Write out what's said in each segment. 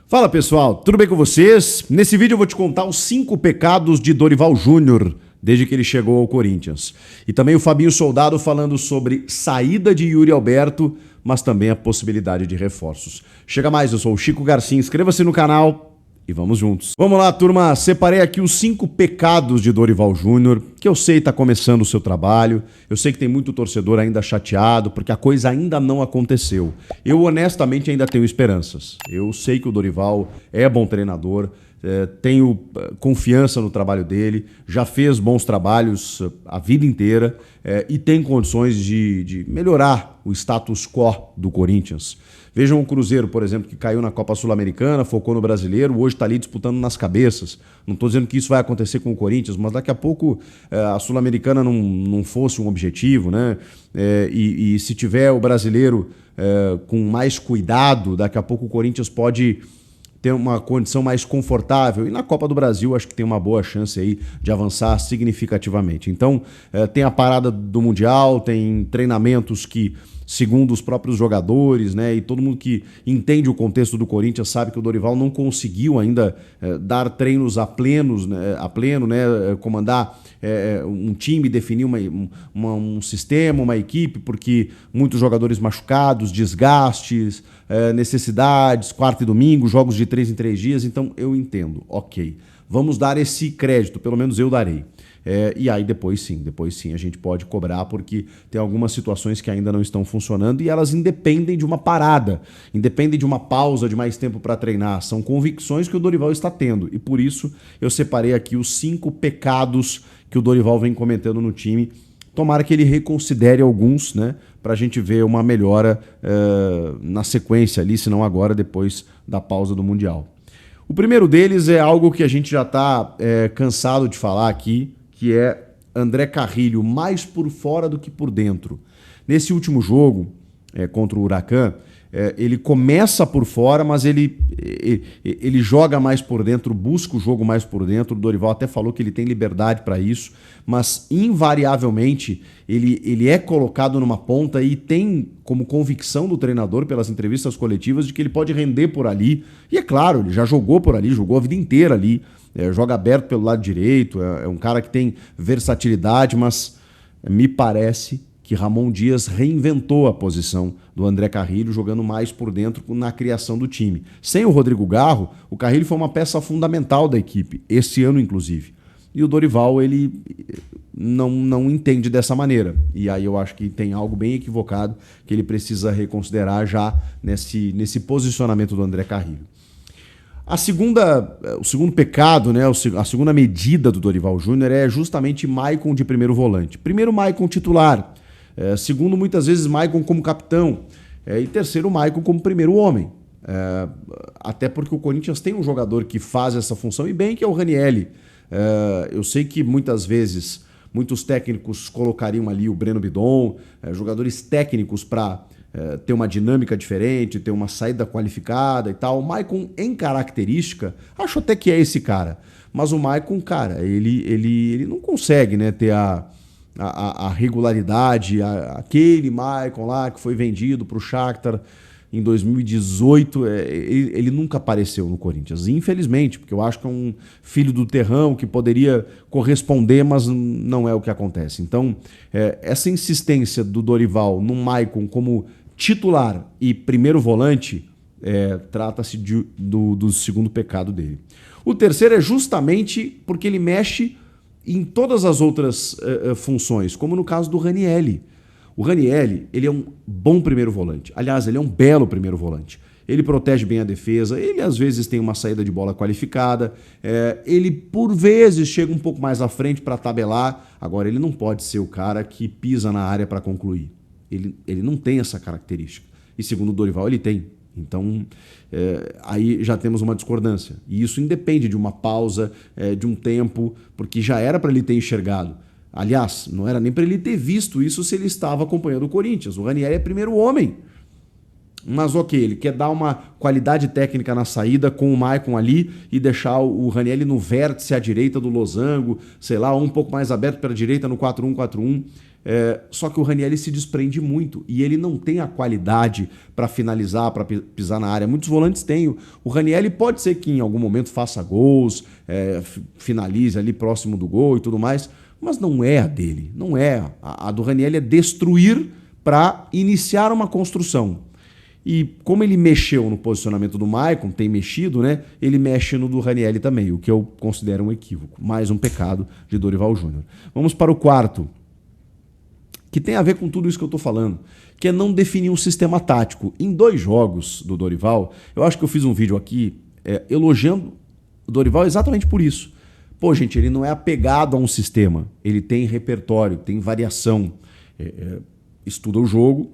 Fala pessoal, tudo bem com vocês? Nesse vídeo eu vou te contar os 5 pecados de Dorival Júnior desde que ele chegou ao Corinthians. E também o Fabinho Soldado falando sobre saída de Yuri Alberto, mas também a possibilidade de reforços. Chega mais, eu sou o Chico Garcia, inscreva-se no canal e vamos juntos. Vamos lá, turma, separei aqui os 5 pecados de Dorival Júnior, que eu sei está começando o seu trabalho, eu sei que tem muito torcedor ainda chateado, porque a coisa ainda não aconteceu. Eu honestamente ainda tenho esperanças. Eu sei que o Dorival é bom treinador, tenho confiança no trabalho dele, já fez bons trabalhos a vida inteira e tem condições de melhorar o status quo do Corinthians. Vejam o Cruzeiro, por exemplo, que caiu na Copa Sul-Americana, focou no Brasileiro, hoje está ali disputando nas cabeças. Não estou dizendo que isso vai acontecer com o Corinthians, mas daqui a pouco a Sul-Americana não fosse um objetivo, né? E se tiver o Brasileiro com mais cuidado, daqui a pouco o Corinthians pode ter uma condição mais confortável. E na Copa do Brasil acho que tem uma boa chance aí de avançar significativamente. Então tem a parada do Mundial, tem treinamentos que, segundo os próprios jogadores, né, e todo mundo que entende o contexto do Corinthians sabe que o Dorival não conseguiu ainda dar treinos a pleno, né, comandar um time, definir um sistema, uma equipe, porque muitos jogadores machucados, desgastes, necessidades, quarta e domingo, jogos de 3 em 3 dias, então eu entendo, ok. Vamos dar esse crédito, pelo menos eu darei. E aí depois sim a gente pode cobrar, porque tem algumas situações que ainda não estão funcionando e elas independem de uma parada, independem de uma pausa de mais tempo para treinar, são convicções que o Dorival está tendo e por isso eu separei aqui os 5 pecados que o Dorival vem cometendo no time. Tomara que ele reconsidere alguns, né, para a gente ver uma melhora na sequência ali, se não agora, depois da pausa do Mundial. O primeiro deles é algo que a gente já está cansado de falar aqui, que é André Carrilho, mais por fora do que por dentro. Nesse último jogo, contra o Huracan, ele começa por fora, mas ele joga mais por dentro, busca o jogo mais por dentro. O Dorival até falou que ele tem liberdade para isso, mas invariavelmente ele é colocado numa ponta e tem como convicção do treinador, pelas entrevistas coletivas, de que ele pode render por ali. E é claro, ele já jogou por ali, jogou a vida inteira ali. Joga aberto pelo lado direito, é um cara que tem versatilidade, mas me parece que Ramon Dias reinventou a posição do André Carrilho, jogando mais por dentro na criação do time. Sem o Rodrigo Garro, o Carrilho foi uma peça fundamental da equipe, esse ano inclusive. E o Dorival, ele não entende dessa maneira. E aí eu acho que tem algo bem equivocado que ele precisa reconsiderar já nesse posicionamento do André Carrilho. O segundo pecado, né, a segunda medida do Dorival Júnior é justamente Maicon de primeiro volante. Primeiro, Maicon titular. Segundo, muitas vezes, Maicon como capitão. E terceiro, Maicon como primeiro homem. Até porque o Corinthians tem um jogador que faz essa função e bem, que é o Ranielli. Eu sei que muitas vezes muitos técnicos colocariam ali o Breno Bidon, jogadores técnicos para ter uma dinâmica diferente, ter uma saída qualificada e tal. O Maicon, em característica, acho até que é esse cara. Mas o Maicon, cara, ele não consegue, né, ter a regularidade, aquele Maicon lá que foi vendido para o Shakhtar em 2018, ele nunca apareceu no Corinthians, infelizmente, porque eu acho que é um filho do terrão que poderia corresponder, mas não é o que acontece. Então, essa insistência do Dorival no Maicon como titular e primeiro volante, trata-se do segundo pecado dele. O terceiro é justamente porque ele mexe em todas as outras funções, como no caso do Ranielli. O Ranielli, ele é um bom primeiro volante. Aliás, ele é um belo primeiro volante. Ele protege bem a defesa, ele às vezes tem uma saída de bola qualificada, ele por vezes chega um pouco mais à frente para tabelar. Agora, ele não pode ser o cara que pisa na área para concluir. Ele não tem essa característica. E segundo o Dorival, ele tem. Então, aí já temos uma discordância. E isso independe de uma pausa, de um tempo, porque já era para ele ter enxergado. Aliás, não era nem para ele ter visto isso se ele estava acompanhando o Corinthians. O Ranieri é primeiro homem. Mas ok, ele quer dar uma qualidade técnica na saída com o Maicon ali e deixar o Ranieri no vértice à direita do losango, sei lá, um pouco mais aberto para a direita no 4-1-4-1. Só que o Ranieri se desprende muito e ele não tem a qualidade para finalizar, para pisar na área. Muitos volantes têm. O Ranieri pode ser que em algum momento faça gols, finalize ali próximo do gol e tudo mais, mas não é a dele. Não é. A do Ranieri é destruir para iniciar uma construção. E como ele mexeu no posicionamento do Maicon, tem mexido, né? Ele mexe no do Ranieri também, o que eu considero um equívoco. Mais um pecado de Dorival Júnior. Vamos para o quarto, que tem a ver com tudo isso que eu estou falando, que é não definir um sistema tático. Em 2 jogos do Dorival, eu acho que eu fiz um vídeo aqui elogiando o Dorival exatamente por isso. Pô, gente, ele não é apegado a um sistema, ele tem repertório, tem variação, estuda o jogo,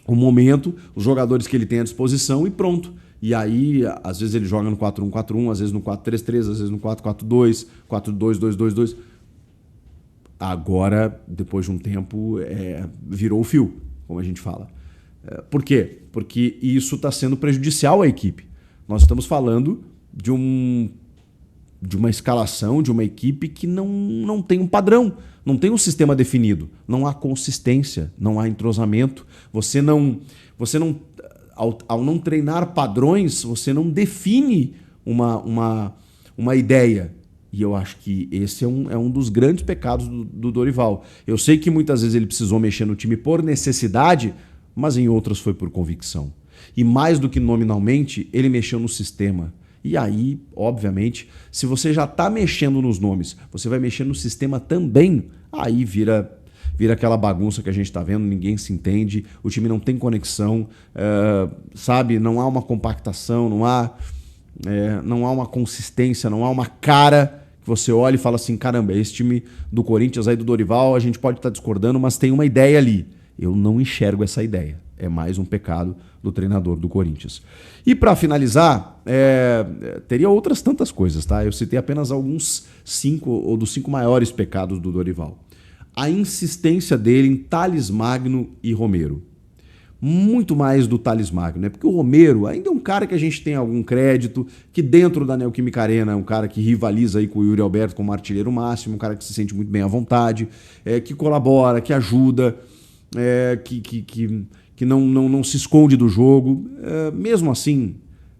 o momento, os jogadores que ele tem à disposição e pronto. E aí, às vezes ele joga no 4-1-4-1, às vezes no 4-3-3, às vezes no 4-4-2, 4-2-2-2-2. Agora, depois de um tempo, virou o fio, como a gente fala. Por quê? Porque isso está sendo prejudicial à equipe. Nós estamos falando de uma escalação, de uma equipe que não tem um padrão, não tem um sistema definido, não há consistência, não há entrosamento. Você não ao não treinar padrões, você não define uma ideia. E eu acho que esse é um dos grandes pecados do Dorival. Eu sei que muitas vezes ele precisou mexer no time por necessidade, mas em outras foi por convicção. E mais do que nominalmente, ele mexeu no sistema. E aí, obviamente, se você já está mexendo nos nomes, você vai mexer no sistema também, aí vira aquela bagunça que a gente está vendo, ninguém se entende, o time não tem conexão, sabe? Não há uma compactação, não há uma consistência, não há uma cara que você olha e fala assim, caramba, esse time do Corinthians aí do Dorival, a gente pode estar discordando, mas tem uma ideia ali. Eu não enxergo essa ideia. É mais um pecado do treinador do Corinthians. E para finalizar, teria outras tantas coisas, tá? Eu citei apenas alguns 5 ou dos 5 maiores pecados do Dorival. A insistência dele em Thales Magno e Romero. Muito mais do Thales Magno, né? Porque o Romero ainda é um cara que a gente tem algum crédito, que dentro da Neoquímica Arena é um cara que rivaliza aí com o Yuri Alberto como artilheiro máximo, um cara que se sente muito bem à vontade, que colabora, que ajuda, que não se esconde do jogo. Mesmo assim,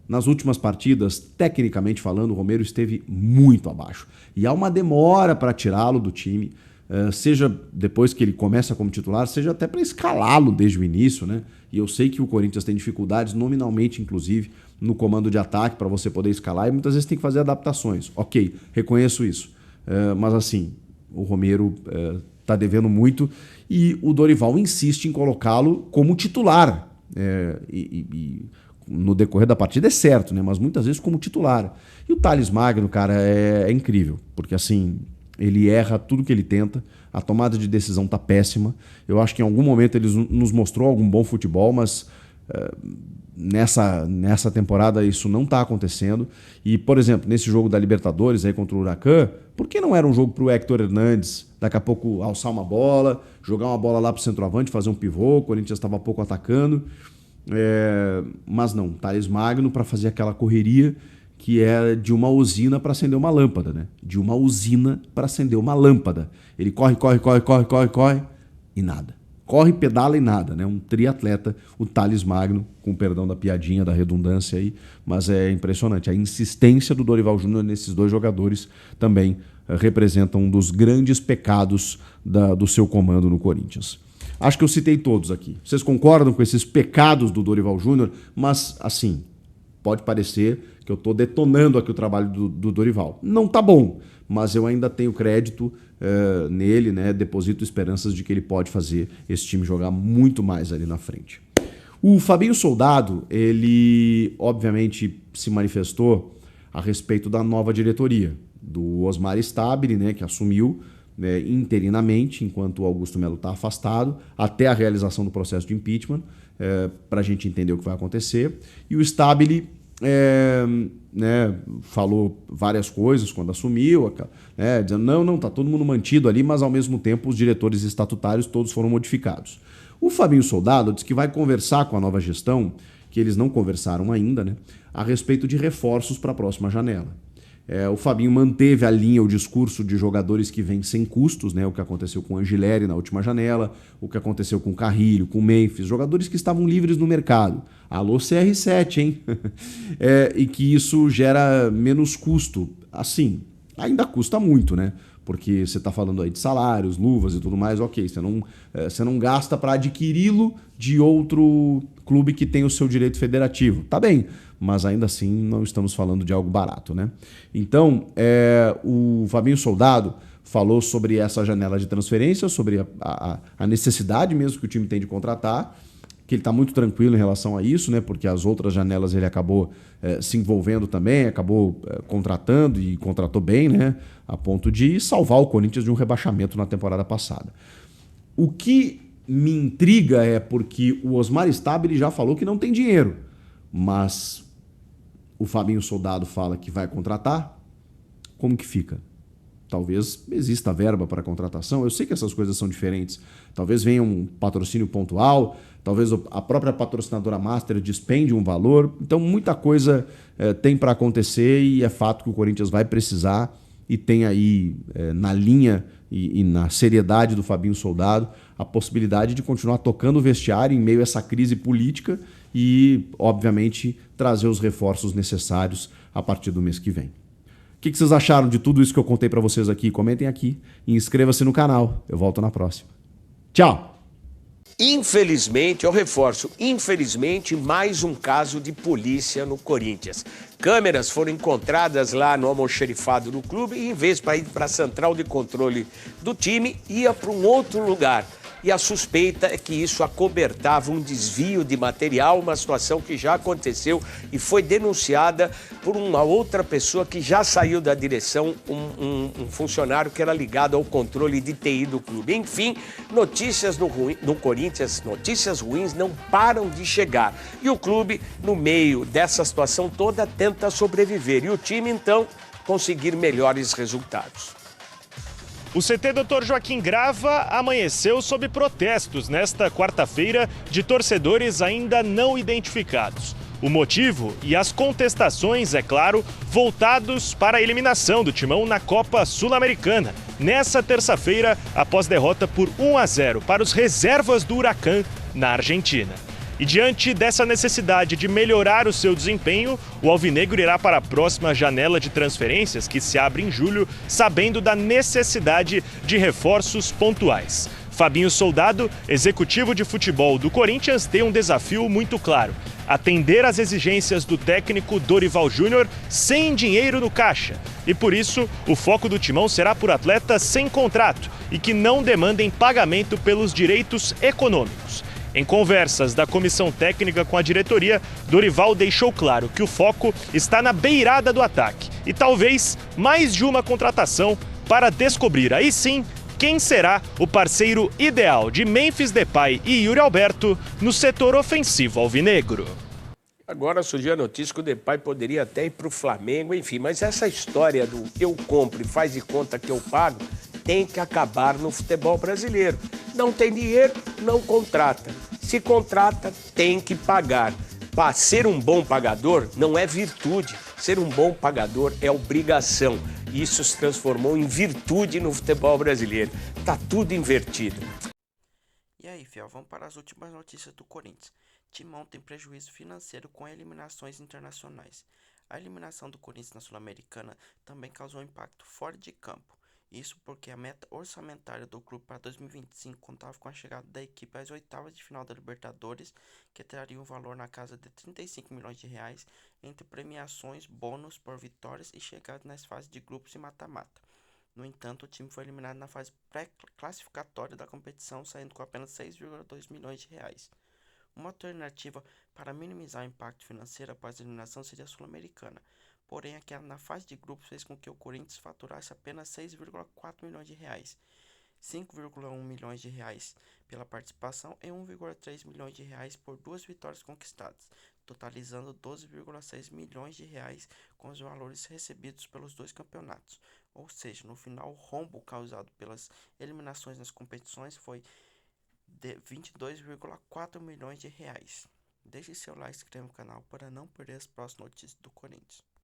nas últimas partidas, tecnicamente falando, o Romero esteve muito abaixo. E há uma demora para tirá-lo do time, seja depois que ele começa como titular, seja até para escalá-lo desde o início, né? E eu sei que o Corinthians tem dificuldades, nominalmente inclusive, no comando de ataque para você poder escalar, e muitas vezes tem que fazer adaptações. Ok, reconheço isso. Mas assim, o Romero está devendo muito e o Dorival insiste em colocá-lo como titular. E no decorrer da partida é certo, né? Mas muitas vezes como titular. E o Thales Magno, cara, é incrível, porque assim, ele erra tudo que ele tenta, a tomada de decisão tá péssima. Eu acho que em algum momento ele nos mostrou algum bom futebol, mas nessa temporada isso não está acontecendo. E, por exemplo, nesse jogo da Libertadores aí contra o Huracan, por que não era um jogo para o Héctor Hernandes daqui a pouco alçar uma bola, jogar uma bola lá para o centroavante, fazer um pivô? O Corinthians estava pouco atacando, mas não, Thales Magno para fazer aquela correria que é de uma usina para acender uma lâmpada, né? De uma usina para acender uma lâmpada. Ele corre e nada. Corre, pedala e nada, né? Um triatleta, o Thales Magno, com perdão da piadinha, da redundância aí, mas é impressionante. A insistência do Dorival Júnior nesses 2 jogadores também representa um dos grandes pecados do seu comando no Corinthians. Acho que eu citei todos aqui. Vocês concordam com esses pecados do Dorival Júnior? Mas, assim, pode parecer que eu estou detonando aqui o trabalho do Dorival. Não tá bom, mas eu ainda tenho crédito nele, né? Deposito esperanças de que ele pode fazer esse time jogar muito mais ali na frente. O Fabinho Soldado, ele obviamente se manifestou a respeito da nova diretoria, do Osmar Stabile, né, que assumiu interinamente, enquanto o Augusto Melo está afastado, até a realização do processo de impeachment, para a gente entender o que vai acontecer. E o Stabile falou várias coisas quando assumiu, dizendo não, tá todo mundo mantido ali, mas ao mesmo tempo os diretores estatutários todos foram modificados. O Fabinho Soldado disse que vai conversar com a nova gestão, que eles não conversaram ainda, né, a respeito de reforços para a próxima janela. O Fabinho manteve a linha, o discurso de jogadores que vêm sem custos, né? O que aconteceu com o Angileri na última janela, o que aconteceu com o Carrilho, com o Memphis, jogadores que estavam livres no mercado. Alô CR7, hein? E que isso gera menos custo. Assim, ainda custa muito, né? Porque você está falando aí de salários, luvas e tudo mais, ok, você não gasta para adquiri-lo de outro clube que tem o seu direito federativo. Tá bem, mas ainda assim não estamos falando de algo barato, né? Então, o Fabinho Soldado falou sobre essa janela de transferência, sobre a necessidade mesmo que o time tem de contratar, que ele está muito tranquilo em relação a isso, né? Porque as outras janelas ele acabou se envolvendo também, acabou contratando e contratou bem, né? A ponto de salvar o Corinthians de um rebaixamento na temporada passada. O que me intriga é porque o Osmar Stabile já falou que não tem dinheiro, mas o Fabinho Soldado fala que vai contratar. Como que fica? Talvez exista verba para contratação. Eu sei que essas coisas são diferentes. Talvez venha um patrocínio pontual, talvez a própria patrocinadora master despende um valor. Então muita coisa tem para acontecer e é fato que o Corinthians vai precisar e tem aí na linha e na seriedade do Fabinho Soldado a possibilidade de continuar tocando o vestiário em meio a essa crise política e, obviamente, trazer os reforços necessários a partir do mês que vem. O que vocês acharam de tudo isso que eu contei para vocês aqui? Comentem aqui e inscreva-se no canal. Eu volto na próxima. Tchau! Infelizmente, eu reforço, infelizmente, mais um caso de polícia no Corinthians. Câmeras foram encontradas lá no almoxerifado do clube e, em vez de ir para a central de controle do time, ia para um outro lugar. E a suspeita é que isso acobertava um desvio de material, uma situação que já aconteceu e foi denunciada por uma outra pessoa que já saiu da direção, um funcionário que era ligado ao controle de TI do clube. Enfim, notícias no Corinthians, notícias ruins não param de chegar. E o clube, no meio dessa situação toda, tenta sobreviver. E o time, então, conseguir melhores resultados. O CT Dr. Joaquim Grava amanheceu sob protestos nesta quarta-feira de torcedores ainda não identificados. O motivo e as contestações, é claro, voltados para a eliminação do Timão na Copa Sul-Americana, nessa terça-feira, após derrota por 1-0 para os reservas do Huracan na Argentina. E diante dessa necessidade de melhorar o seu desempenho, o alvinegro irá para a próxima janela de transferências, que se abre em julho, sabendo da necessidade de reforços pontuais. Fabinho Soldado, executivo de futebol do Corinthians, tem um desafio muito claro: atender às exigências do técnico Dorival Júnior sem dinheiro no caixa. E por isso, o foco do Timão será por atletas sem contrato e que não demandem pagamento pelos direitos econômicos. Em conversas da comissão técnica com a diretoria, Dorival deixou claro que o foco está na beirada do ataque e talvez mais de uma contratação para descobrir aí sim quem será o parceiro ideal de Memphis Depay e Yuri Alberto no setor ofensivo alvinegro. Agora surgiu a notícia que o Depay poderia até ir para o Flamengo, enfim, mas essa história do eu compro e faz de conta que eu pago tem que acabar no futebol brasileiro. Não tem dinheiro, não contrata. Se contrata, tem que pagar. Ser um bom pagador não é virtude. Ser um bom pagador é obrigação. Isso se transformou em virtude no futebol brasileiro. Tá tudo invertido. E aí, fiel, vamos para as últimas notícias do Corinthians. Timão tem prejuízo financeiro com eliminações internacionais. A eliminação do Corinthians na Sul-Americana também causou impacto fora de campo. Isso porque a meta orçamentária do clube para 2025 contava com a chegada da equipe às oitavas de final da Libertadores, que traria um valor na casa de 35 milhões de reais entre premiações, bônus por vitórias e chegada nas fases de grupos e mata-mata. No entanto, o time foi eliminado na fase pré-classificatória da competição, saindo com apenas 6,2 milhões de reais. Uma alternativa para minimizar o impacto financeiro após a eliminação seria a Sul-Americana. Porém, a queda na fase de grupos fez com que o Corinthians faturasse apenas 6,4 milhões de reais, 5,1 milhões de reais pela participação e 1,3 milhões de reais por 2 vitórias conquistadas, totalizando 12,6 milhões de reais com os valores recebidos pelos 2 campeonatos. Ou seja, no final, o rombo causado pelas eliminações nas competições foi de 22,4 milhões de reais. Deixe seu like e se inscreva no canal para não perder as próximas notícias do Corinthians.